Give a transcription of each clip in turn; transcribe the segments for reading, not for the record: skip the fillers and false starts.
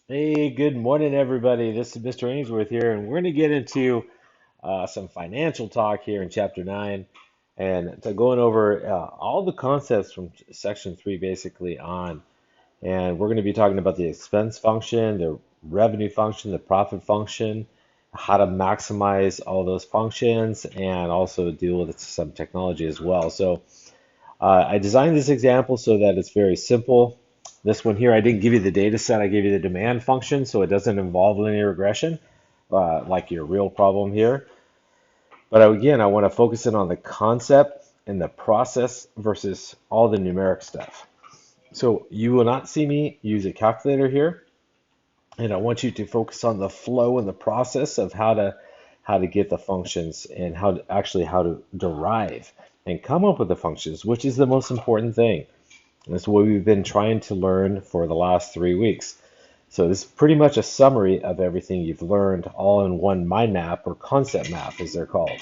Hey, good morning, everybody. This is Mr. Aynesworth here, and we're going to get into some financial talk here in Chapter 9 and to going over all the concepts from Section 3 basically on. And we're going to be talking about the expense function, the revenue function, the profit function, how to maximize all those functions, and also deal with some technology as well. So, I designed this example so that it's very simple. This one here, I didn't give you the data set, I gave you the demand function, so it doesn't involve linear regression, like your real problem here. But again, I want to focus in on the concept and the process versus all the numeric stuff. So you will not see me use a calculator here, and I want you to focus on the flow and the process of how to get the functions and how to derive and come up with the functions, which is the most important thing. And that's what we've been trying to learn for the last 3 weeks. So this is pretty much a summary of everything you've learned all in one mind map or concept map, as they're called.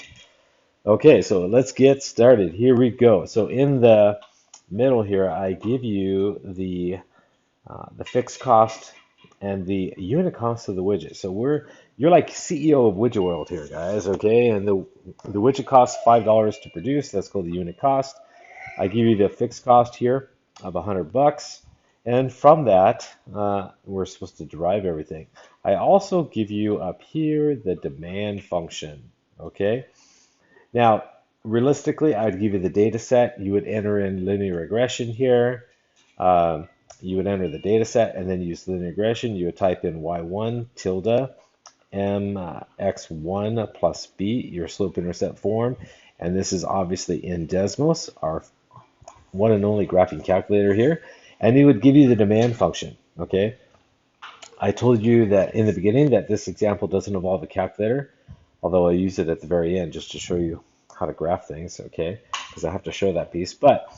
Okay, so let's get started. Here we go. So in the middle here, I give you the fixed cost and the unit cost of the widget. So you're like CEO of Widget World here, guys. Okay, and the widget costs $5 to produce. That's called the unit cost. I give you the fixed cost here of $100, and from that, we're supposed to derive everything. I also give you up here the demand function. Okay, now realistically, I'd give you the data set. You would enter in linear regression here. Um, you would enter the data set and then use linear regression. You would type in y1 tilde x1 plus b, your slope intercept form. And this is obviously in Desmos, our one and only graphing calculator here, and it would give you the demand function. Okay, I told you that in the beginning that this example doesn't involve a calculator, although I use it at the very end just to show you how to graph things. Okay, because I have to show that piece. But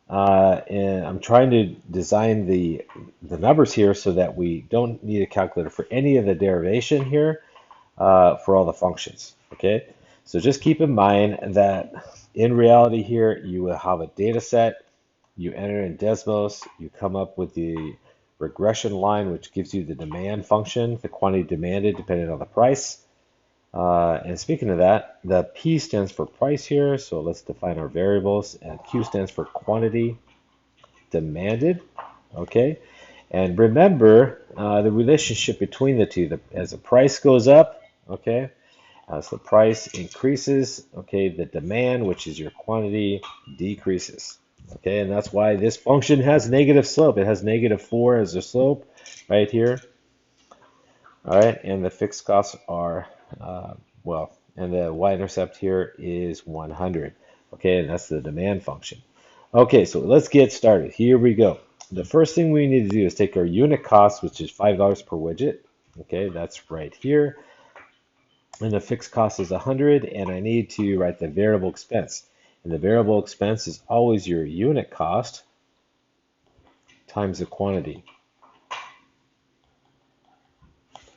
and I'm trying to design the numbers here so that we don't need a calculator for any of the derivation here for all the functions. Okay, so just keep in mind that in reality here you will have a data set. You enter in Desmos, you come up with the regression line, which gives you the demand function, the quantity demanded depending on the price. And speaking of that, the P stands for price here, so let's define our variables, and Q stands for quantity demanded, okay? And remember the relationship between the two. As the price goes up, okay, as the price increases, okay, the demand, which is your quantity, decreases. Okay, and that's why this function has negative slope. It has -4 as a slope right here. All right, and the fixed costs are, well, and the y-intercept here is 100. Okay, and that's the demand function. Okay, so let's get started. Here we go. The first thing we need to do is take our unit cost, which is $5 per widget. Okay, that's right here. And the fixed cost is 100, and I need to write the variable expense. And the variable expense is always your unit cost times the quantity.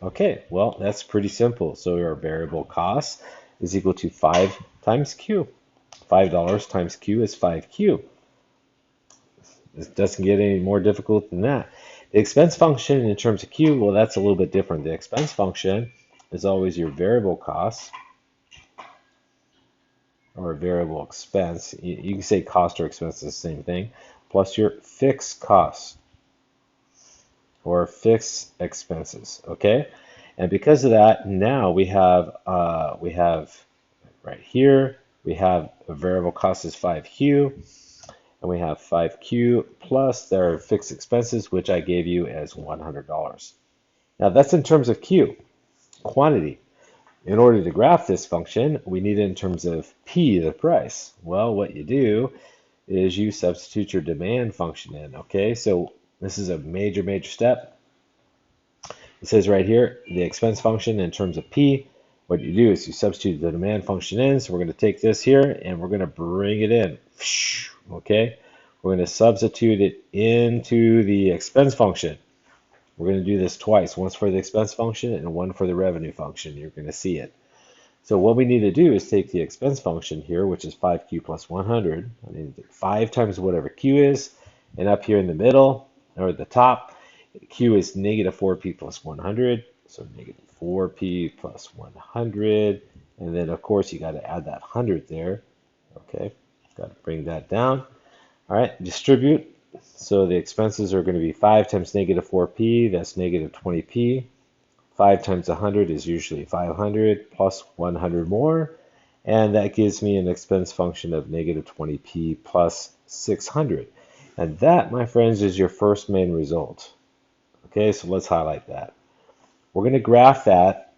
Okay, well, that's pretty simple. So our variable cost is equal to 5 times Q. $5 times Q is 5Q. It doesn't get any more difficult than that. The expense function in terms of Q, well, that's a little bit different. The expense function is always your variable cost or variable expense. You can say cost or expense is the same thing, plus your fixed costs or fixed expenses. Okay, and because of that, now we have right here we have a variable cost is 5Q, and we have 5Q plus their fixed expenses, which I gave you as $100. Now that's in terms of Q, quantity. In order to graph this function, we need it in terms of P, the price. Well, what you do is you substitute your demand function in, okay? So this is a major, major step. It says right here, the expense function in terms of P. What you do is you substitute the demand function in. So we're going to take this here and we're going to bring it in, okay? We're going to substitute it into the expense function. We're going to do this twice, once for the expense function and one for the revenue function. You're going to see it. So what we need to do is take the expense function here, which is 5Q plus 100. I need 5 times whatever Q is, and up here in the middle, or at the top, Q is negative 4p plus 100, so negative 4p plus 100. And then, of course, you got to add that 100 there. Okay, got to bring that down. All right, distribute. So the expenses are going to be 5 times negative 4p, that's negative 20p. 5 times 100 is usually 500 plus 100 more. And that gives me an expense function of negative 20p plus 600. And that, my friends, is your first main result. Okay, so let's highlight that. We're going to graph that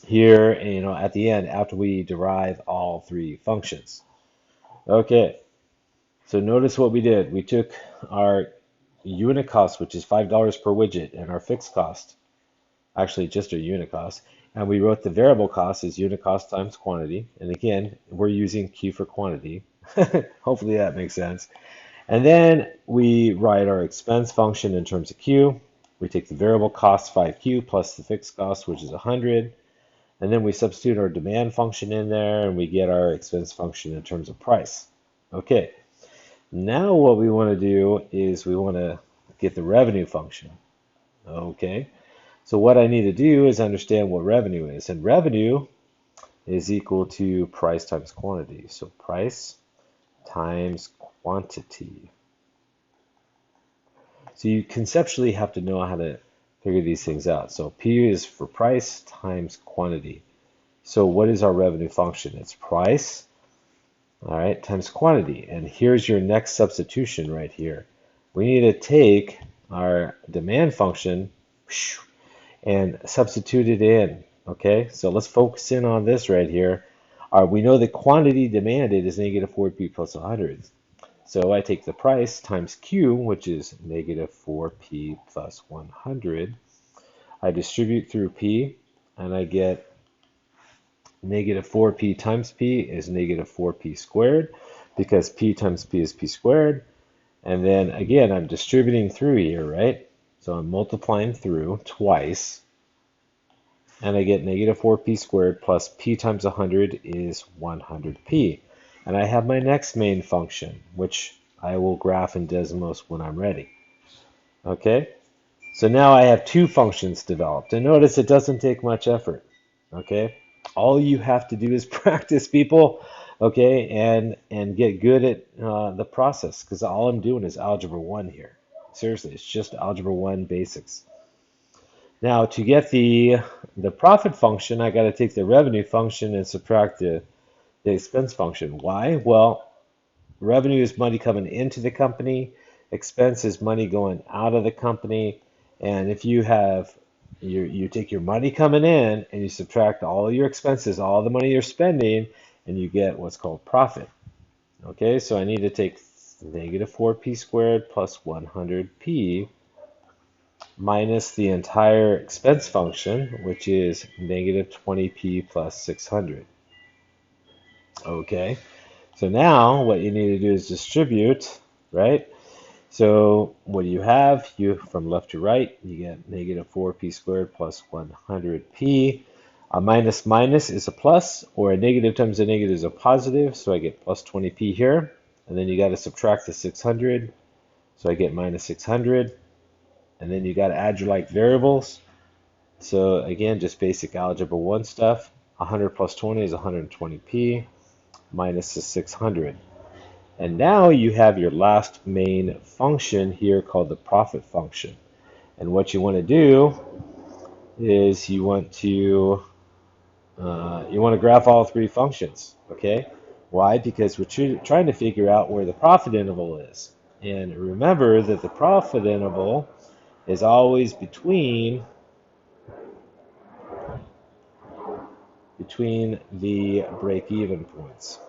here, at the end after we derive all three functions. Okay, so notice what we did. We took our unit cost, which is $5 per widget, and our fixed cost, actually just our unit cost, and we wrote the variable cost as unit cost times quantity. And again, we're using Q for quantity. Hopefully that makes sense. And then we write our expense function in terms of Q. We take the variable cost 5Q plus the fixed cost, which is 100. And then we substitute our demand function in there and we get our expense function in terms of price. Okay, now what we want to do is we want to get the revenue function. Okay, so what I need to do is understand what revenue is. And revenue is equal to price times quantity. So price times quantity. So you conceptually have to know how to figure these things out. So P is for price times quantity. So what is our revenue function? It's price, all right, times quantity. And here's your next substitution right here. We need to take our demand function and substitute it in, okay? So let's focus in on this right here. We know the quantity demanded is negative 4p plus 100. So I take the price times Q, which is negative 4p plus 100. I distribute through P, and I get negative 4p times P is negative 4p squared, because P times P is P squared. And then again, I'm distributing through here, right? So I'm multiplying through twice, and I get negative 4p squared plus P times 100 is 100p. And I have my next main function, which I will graph in Desmos when I'm ready. Okay, so now I have two functions developed. And notice it doesn't take much effort. Okay, all you have to do is practice, people. Okay, and get good at the process, because all I'm doing is algebra 1 here. Seriously, it's just algebra 1 basics. Now to get the profit function, I got to take the revenue function and subtract the expense function. Why? Well, revenue is money coming into the company. Expense is money going out of the company. And if you have, you take your money coming in and you subtract all your expenses, all the money you're spending, and you get what's called profit. Okay, so I need to take negative 4p squared plus 100p minus the entire expense function, which is negative 20p plus 600. Okay, so now what you need to do is distribute, right? So what do you have? From left to right, you get negative 4p squared plus 100p. A minus minus is a plus, or a negative times a negative is a positive, so I get plus 20p here. And then you got to subtract the 600, so I get minus 600. And then you got to add your like variables. So again, just basic algebra 1 stuff. 100 plus 20 is 120p minus the 600. And now you have your last main function here called the profit function. And what you want to do is you want to graph all three functions. Okay? Why? Because we're trying to figure out where the profit interval is. And remember that the profit interval is always between the break-even points.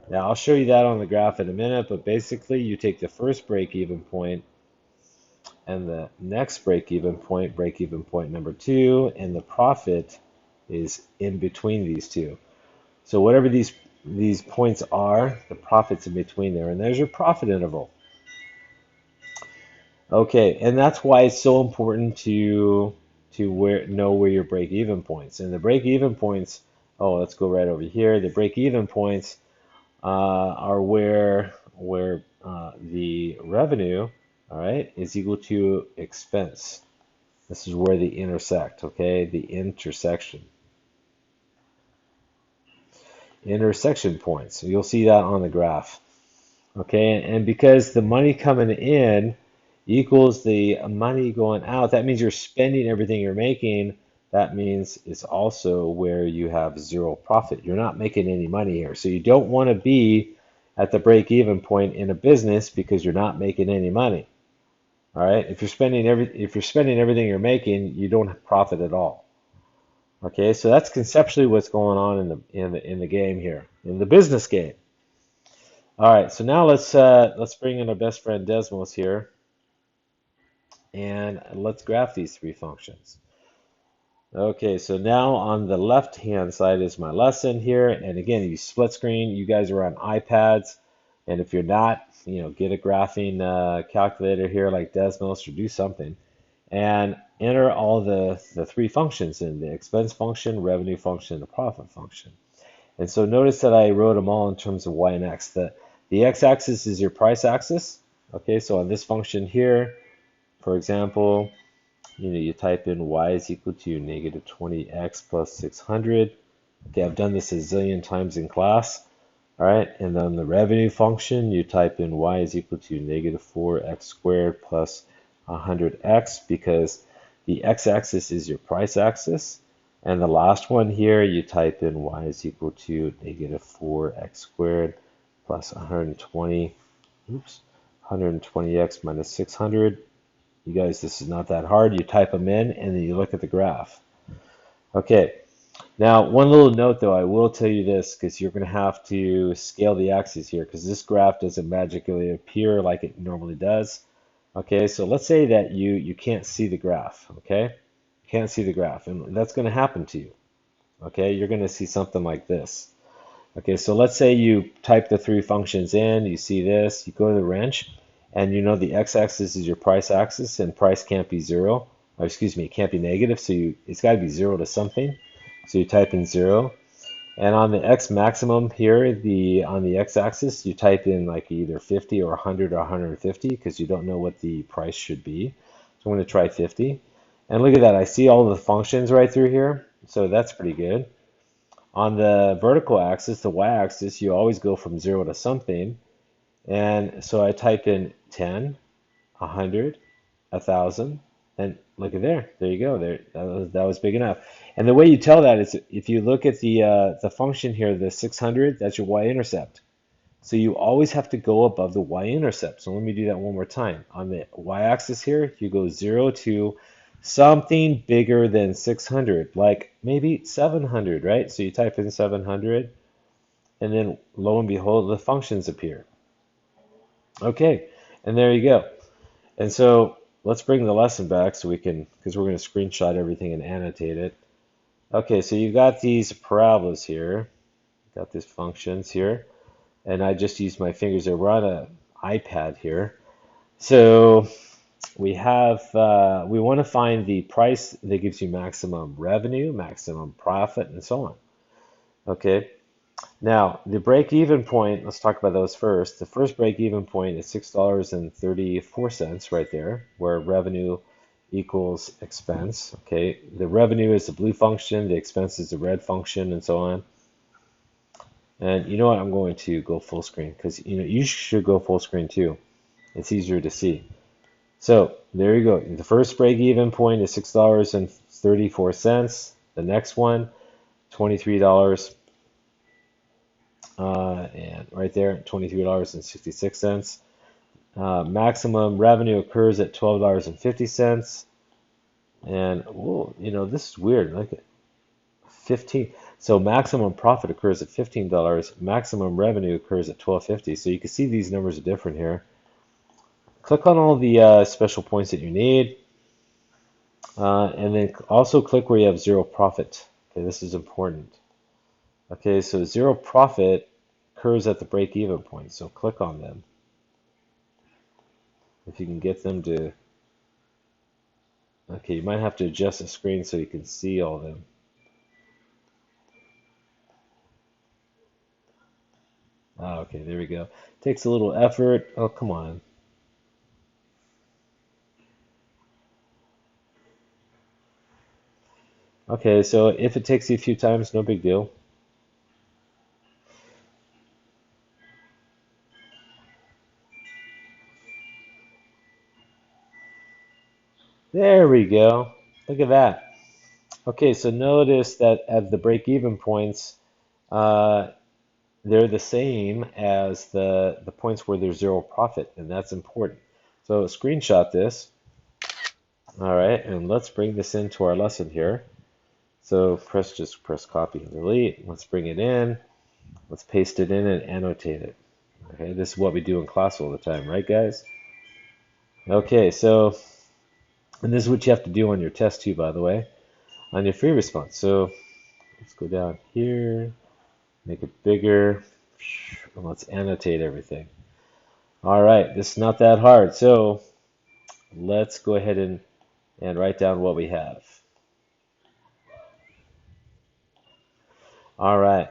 Now I'll show you that on the graph in a minute, but basically you take the first break-even point and the next break-even point number 2, and the profit is in between these two. So whatever these points are, the profit's in between there, and there's your profit interval. Okay, and that's why it's so important to know where your break-even points. And the break-even points, let's go right over here. The break-even points are where where the revenue, all right, is equal to expense. This is where they intersect, okay? The intersection points. So you'll see that on the graph, okay? And because the money coming in equals the money going out, that means you're spending everything you're making. That means it's also where you have zero profit. You're not making any money here. So you don't want to be at the break-even point in a business because you're not making any money. All right? If you're spending everything you're making, you don't have profit at all. Okay? So that's conceptually what's going on in the game here, in the business game. All right, so now let's bring in our best friend Desmos here, and let's graph these three functions. Okay, so now on the left-hand side is my lesson here, and again, you split screen. You guys are on iPads, and if you're not, get a graphing calculator here like Desmos or do something, and enter all the three functions in the expense function, revenue function, and the profit function. And so notice that I wrote them all in terms of y and x. The x-axis is your price axis. Okay, so on this function here, for example, you type in y is equal to negative 20x plus 600. Okay, I've done this a zillion times in class. All right, and then the revenue function, you type in y is equal to negative 4x squared plus 100x because the x-axis is your price axis. And the last one here, you type in y is equal to negative 4x squared plus 120x minus 600. You guys, this is not that hard. You type them in and then you look at the graph. Okay, now one little note though, I will tell you this because you're going to have to scale the axes here because this graph doesn't magically appear like it normally does. Okay, so let's say that you can't see the graph, okay? You can't see the graph, and that's going to happen to you. Okay, you're going to see something like this. Okay, so let's say you type the three functions in, you see this, you go to the wrench, and you know the x-axis is your price axis, and price can't be zero, or excuse me, it can't be negative, so it's got to be zero to something. So you type in 0, and on the x maximum here, on the x-axis, you type in like either 50 or 100 or 150 because you don't know what the price should be. So I'm going to try 50. And look at that, I see all the functions right through here, so that's pretty good. On the vertical axis, the y-axis, you always go from 0 to something. And so I type in 10, 100, 1,000, and look at there. There you go. There, that was big enough. And the way you tell that is if you look at the function here, the 600, that's your y-intercept. So you always have to go above the y-intercept. So let me do that one more time. On the y-axis here, you go 0 to something bigger than 600, like maybe 700, right? So you type in 700, and then lo and behold, the functions appear. Okay, and there you go. And so let's bring the lesson back so we can, because we're going to screenshot everything and annotate it. Okay, so you've got these parabolas here, got these functions here, and I just used my fingers there. We're on an iPad here. So we want to find the price that gives you maximum revenue, maximum profit, and so on. Okay, now the break-even point, let's talk about those first. The first break-even point is $6.34 right there, where revenue equals expense. Okay, the revenue is the blue function, the expense is the red function, and so on. And you know what? I'm going to go full screen because you should go full screen too. It's easier to see. So there you go. The first break-even point is $6.34. The next one, $23. And right there, $23.66. Maximum revenue occurs at $12.50. And whoa, this is weird. Look at 15. So maximum profit occurs at $15. Maximum revenue occurs at $12.50. So you can see these numbers are different here. Click on all the special points that you need. And then also click where you have zero profit. Okay, this is important. Okay, so zero profit occurs at the break-even point. So click on them. If you can get them to... Okay, you might have to adjust the screen so you can see all of them. Ah, okay, there we go. Takes a little effort. Oh, come on. Okay, so if it takes you a few times, no big deal. There we go. Look at that. Okay, so notice that at the break-even points, uh, they're the same as the points where there's zero profit, and that's important. So screenshot this. All right, and let's bring this into our lesson here. So just press copy and delete. Let's bring it in. Let's paste it in and annotate it. Okay, this is what we do in class all the time, right, guys? Okay, so, and this is what you have to do on your test too, by the way, on your free response. So let's go down here, make it bigger, and let's annotate everything. All right, this is not that hard. So let's go ahead and write down what we have. All right,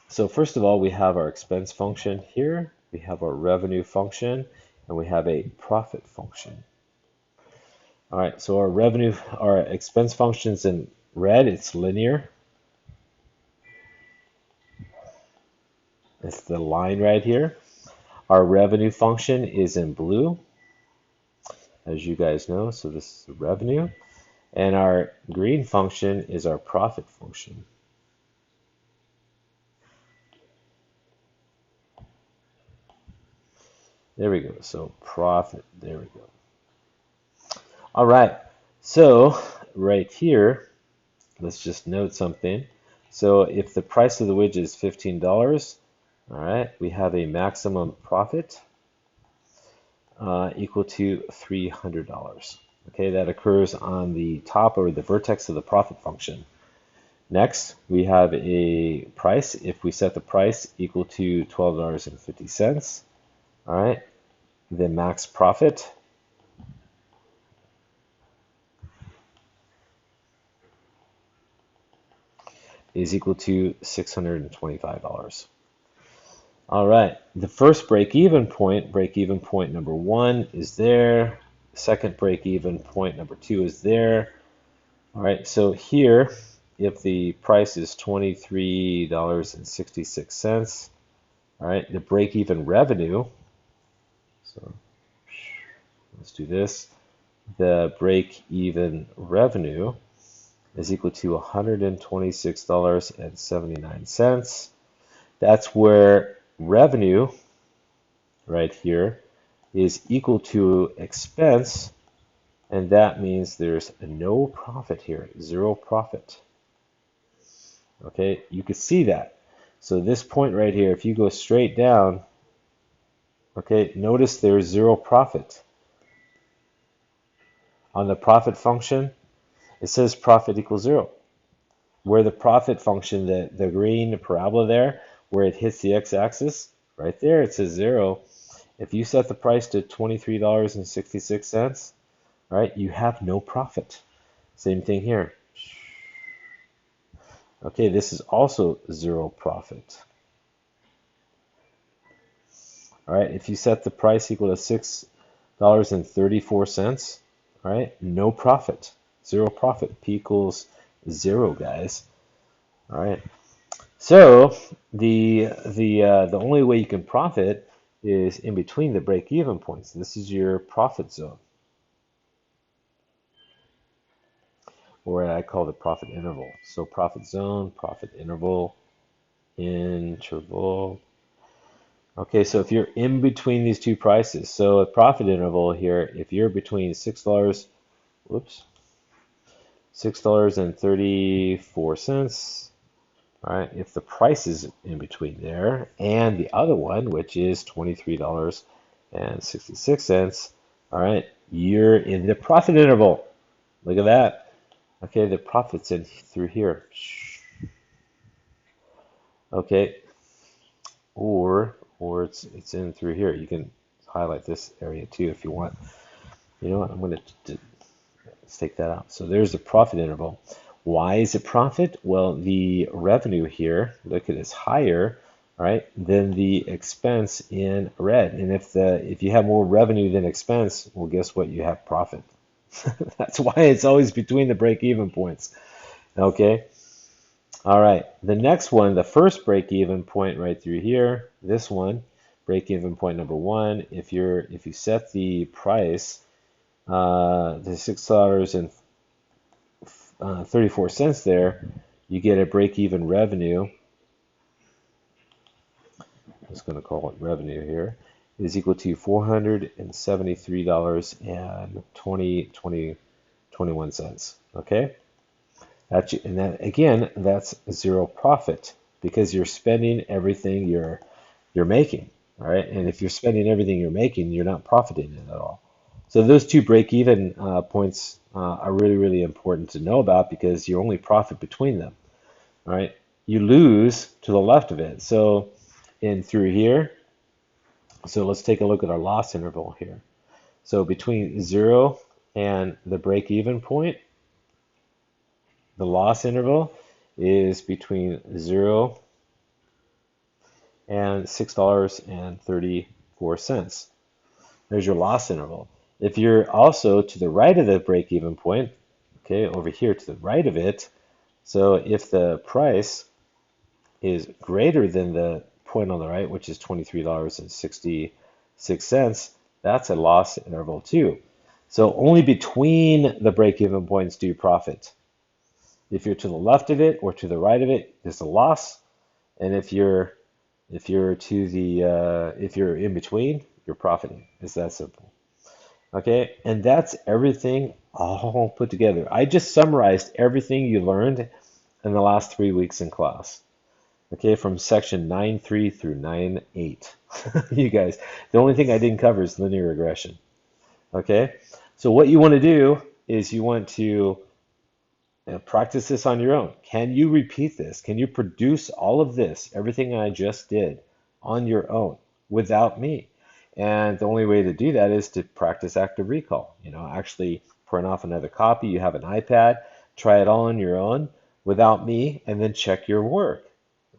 so first of all, we have our expense function here, we have our revenue function, and we have a profit function. All right, so our expense function's in red, it's linear. It's the line right here. Our revenue function is in blue, as you guys know, so this is the revenue. And our green function is our profit function. There we go, so profit, there we go. All right, so right here, let's just note something. So if the price of the widget is $15, all right, we have a maximum profit equal to $300. Okay, that occurs on the top or the vertex of the profit function. Next, we have a price. If we set the price equal to $12.50, all right, the max profit is equal to $625. All right, the first break-even point number 1 is there. Second break-even point number 2 is there. All right, so here, if the price is $23.66, all right, the break-even revenue, so let's do this, the break-even revenue is equal to $126.79. That's where revenue right here is equal to expense, and that means there's no profit here, zero profit. Okay, you can see that. So this point right here, if you go straight down, okay, notice there's zero profit. On the profit function, it says profit equals 0. Where the profit function, the green parabola there, where it hits the x-axis, right there, it says 0. If you set the price to $23.66, right, you have no profit. Same thing here. Okay, this is also 0 profit. All right, if you set the price equal to $6.34, all right, no profit, 0 profit. P equals 0, guys. All right. So the only way you can profit is in between the break-even points. This is your profit zone, or what I call the profit interval. So profit zone, profit interval, interval. Okay, so if you're in between these two prices, so a profit interval here, if you're between whoops, $6.34, all right, if the price is in between there, and the other one, which is $23.66, all right, you're in the profit interval. Look at that. Okay, the profit's in through here. Okay, or it's in through here. You can highlight this area too if you want. You know what? I'm going to let's take that out. So there's the profit interval. Why is it profit? Well, the revenue here, look at it's higher all right, than the expense in red. And if you have more revenue than expense, well, guess what? You have profit. That's why it's always between the break-even points. Okay. All right. The next one, the first break-even point right through here, this one, break-even point number one. If you set the price to $6.34 there, you get a break-even revenue. I'm just going to call it revenue here, is equal to $473.21. Okay, and that again, that's zero profit because you're spending everything you're making. All right, and if you're spending everything you're making, you're not profiting it at all. So those two break-even points are really important to know about because you only profit between them. All right, you lose to the left of it. So in through here. So let's take a look at our loss interval here. So between 0 and the break-even point, the loss interval is between 0 and $6.34. There's your loss interval. If you're also to the right of the break-even point, okay, over here to the right of it, so if the price is greater than the point on the right, which is $23.66, that's a loss interval too. So only between the break-even points do you profit. If you're to the left of it or to the right of it, it's a loss. And if you're in between, you're profiting. It's that simple. Okay, and that's everything all put together. I just summarized everything you learned in the last 3 weeks in class. Okay, from section 9.3 through 9.8. You guys, the only thing I didn't cover is linear regression. Okay, so what you want to do is you want to practice this on your own. Can you repeat this? Can you produce all of this, everything I just did, on your own without me? And the only way to do that is to practice active recall. Actually print off another copy. You have an iPad, try it all on your own without me, and then check your work.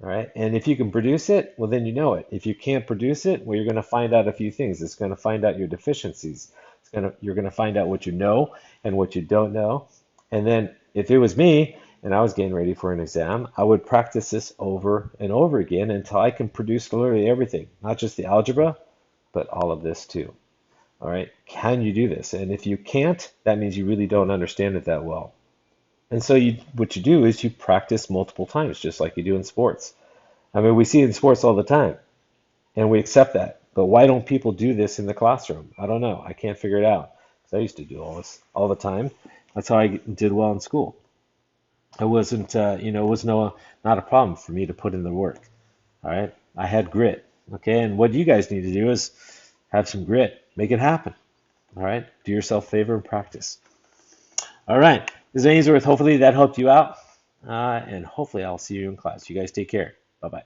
All right. And if you can produce it, well, then you know it. If you can't produce it, well, you're going to find out a few things. It's going to find out your deficiencies. You're going to find out what you know and what you don't know. And then if it was me and I was getting ready for an exam, I would practice this over and over again until I can produce literally everything, not just the algebra, but all of this too. All right. Can you do this? And if you can't, that means you really don't understand it that well. And so what you do is you practice multiple times, just like you do in sports. I mean, we see it in sports all the time, and we accept that. But why don't people do this in the classroom? I don't know. I can't figure it out. 'Cause I used to do all this all the time. That's how I did well in school. It wasn't, it was not a problem for me to put in the work. All right. I had grit. Okay. And what you guys need to do is have some grit. Make it happen. All right. Do yourself a favor and practice. All right. This is Aynesworth. Hopefully that helped you out. And hopefully I'll see you in class. You guys take care. Bye-bye.